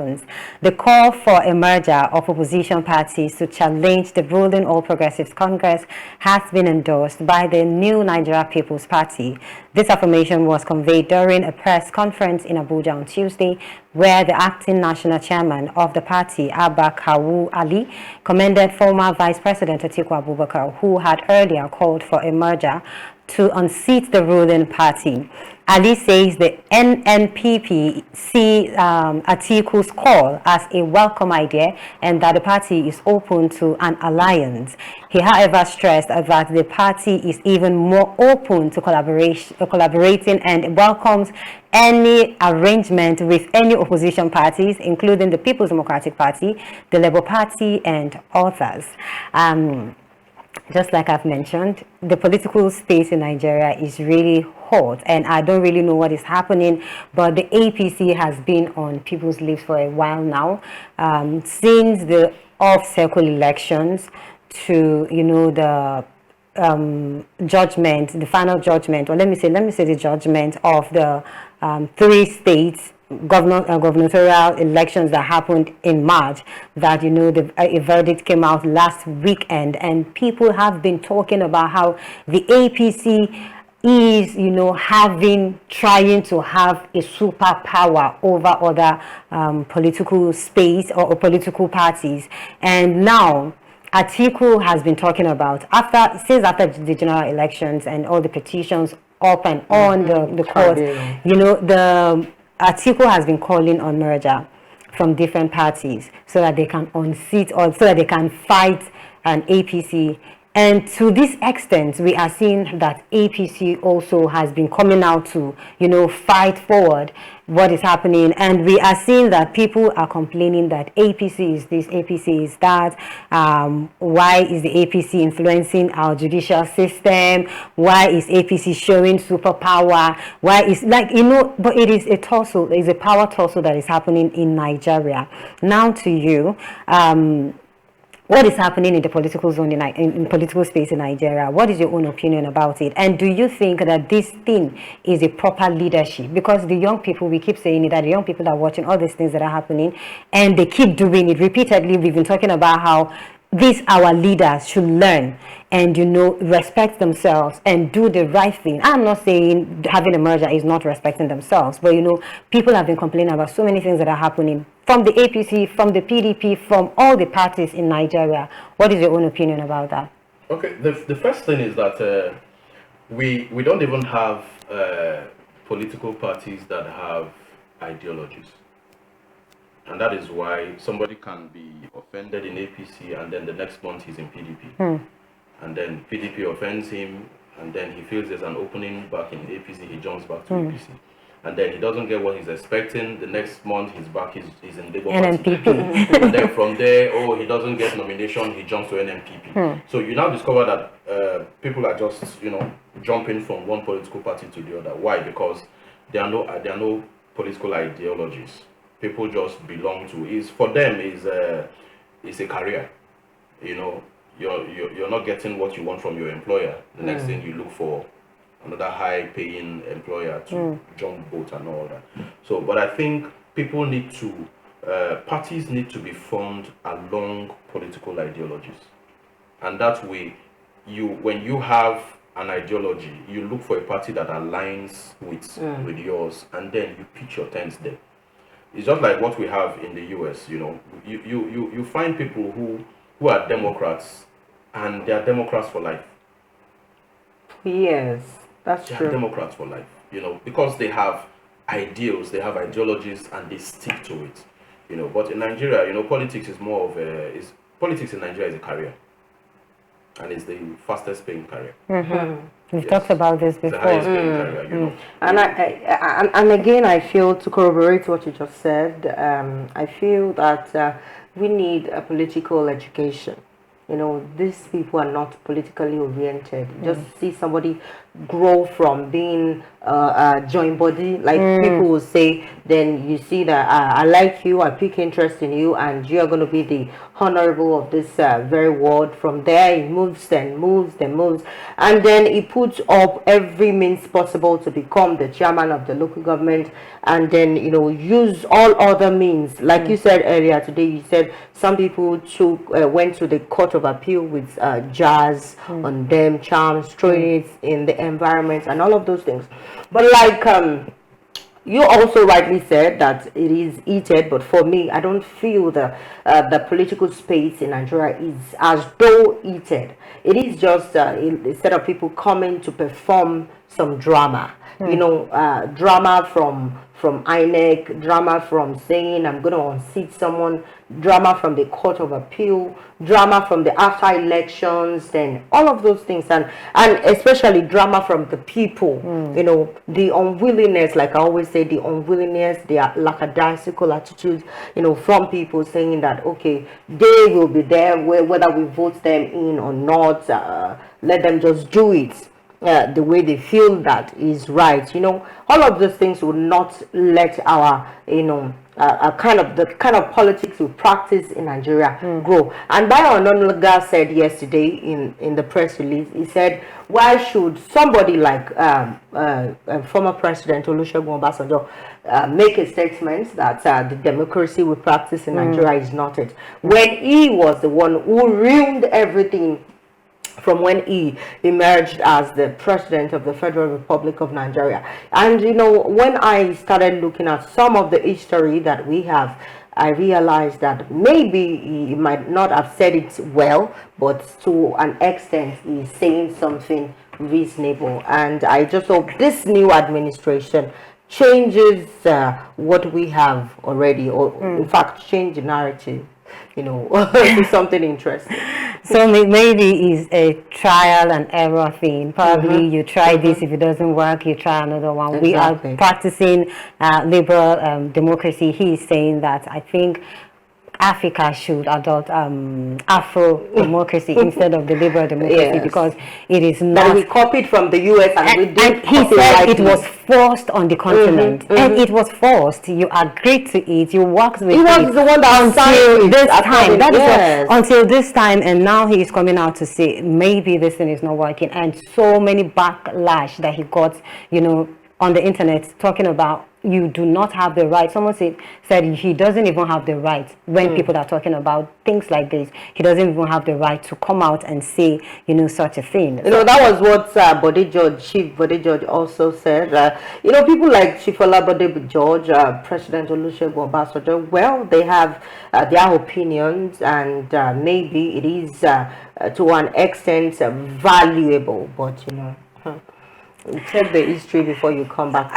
happens. The call for a merger of opposition parties to challenge the ruling All Progressives Congress has been endorsed by the New Nigeria People's Party. This affirmation was conveyed during a press conference in Abuja on Tuesday, where the acting national chairman of the party, Abba Kawu Ali, commended former Vice President Atiku Abubakar, who had earlier called for a merger to unseat the ruling party. Ali says the Nnpp see Atiku's call as a welcome idea and that the party is open to an alliance. He, however, stressed that the party is even more open to collaborating and welcomes any arrangement with any opposition parties, including the People's Democratic Party, the Labour Party, and others. Just like I've mentioned, the political space in Nigeria is really hot, and I don't really know what is happening, but the APC has been on people's lips for a while now, since the off-cycle elections to, you know, the judgment, the final judgment, or let me say the judgment of the 3 states gubernatorial elections that happened in March, that, you know, a verdict came out last weekend, and people have been talking about how the APC is, you know, trying to have a superpower over other political space or political parties. And now Atiku has been talking about, since after the general elections and all the petitions up and on the court, you know, Atiku has been calling on merger from different parties so that they can unseat, or so that they can fight an APC. And to this extent, we are seeing that APC also has been coming out to, you know, fight forward what is happening. And we are seeing that people are complaining that APC is this, APC is that. Why is the APC influencing our judicial system? Why is APC showing superpower? Why is, like, you know, but it is a tussle, it is a power tussle that is happening in Nigeria. Now to you, what is happening in the political zone in political space in Nigeria? What is your own opinion about it? And do you think that this thing is a proper leadership? Because the young people, we keep saying it, that the young people are watching all these things that are happening, and they keep doing it repeatedly. We've been talking about how our leaders should learn and, you know, respect themselves and do the right thing. I'm not saying having a merger is not respecting themselves, but, you know, people have been complaining about so many things that are happening from the APC, from the PDP, from all the parties in Nigeria. What is your own opinion about that? Okay, the first thing is that we don't even have political parties that have ideologies. And that is why somebody can be offended in APC and then the next month he's in PDP. And then PDP offends him and then he feels there's an opening back in APC, he jumps back to APC. And then he doesn't get what he's expecting. The next month he's back, he's in Labour Party. Nnpp. And then from there, he doesn't get nomination, he jumps to Nnpp. So you now discover that people are just, you know, jumping from one political party to the other. Why? Because there are no political ideologies. People just belong to, for them is a career. You know, you're not getting what you want from your employer. The next thing you look for another high-paying employer to jump boat and all that. So, but I think people need to, parties need to be formed along political ideologies, and that way, when you have an ideology, you look for a party that aligns with yours, and then you pitch your tents there. It's just like what we have in the US. You know, you find people who are Democrats, and they are Democrats for life. Yes. That's true. They are Democrats for life, you know, because they have ideals, they have ideologies, and they stick to it, you know. But in Nigeria, you know, politics is more of politics in Nigeria is a career, and it's the fastest paying career. We've talked about this before. The highest paying career, you know. And again, I feel, to corroborate what you just said, I feel that we need a political education. You know, these people are not politically oriented. Just see somebody grow from being joint body, like people will say. Then you see that I like you, I pick interest in you, and you are going to be the honorable of this very ward. From there he moves and moves and moves, and then he puts up every means possible to become the chairman of the local government, and then use all other means, like you said earlier today. You said some people went to the court of appeal with jazz on them, charms, throwing it in the environment and all of those things. But like you also rightly said that it is heated, but for me, I don't feel the political space in Nigeria is as though heated. It is just instead of people coming to perform some drama, drama from INEC, drama from saying I'm going to unseat someone, drama from the court of appeal, drama from the after elections, then all of those things, and especially drama from the people. The unwillingness, like I always say, the unwillingness, the lackadaisical attitude, from people saying that okay, they will be there whether we vote them in or not. Let them just do it. The way they feel that is right. All of those things will not let our the kind of politics we practice in Nigeria grow. And Bayo Ononuga said yesterday in the press release, he said, why should somebody like former President Olusegun Obasanjo make a statement that the democracy we practice in Nigeria is not it, when he was the one who ruined everything from when he emerged as the president of the Federal Republic of Nigeria. And when I started looking at some of the history that we have, I realized that maybe he might not have said it well, but to an extent he's saying something reasonable. And I just hope this new administration changes what we have already, or in fact change the narrative, to something interesting. So maybe it's a trial and error thing. Probably you try this, if it doesn't work, you try another one. Exactly. We are practicing liberal democracy. He is saying that I think Africa should adopt Afro democracy instead of the liberal democracy, because it is not. That we copied from the US and he said it was forced on the continent, and it was forced. You agreed to it. You worked with it. He was the one that until this time. That yes. is until this time, and now he is coming out to say maybe this thing is not working, and so many backlash that he got, on the internet talking about you do not have the right. Someone said he doesn't even have the right when people are talking about things like this. He doesn't even have the right to come out and say, such a thing. That was what Chief Bode George also said. People like Chief Olabode George, President Olusegun Obasanjo, well, they have their opinions, and maybe it is to an extent valuable, but check the history before you come back.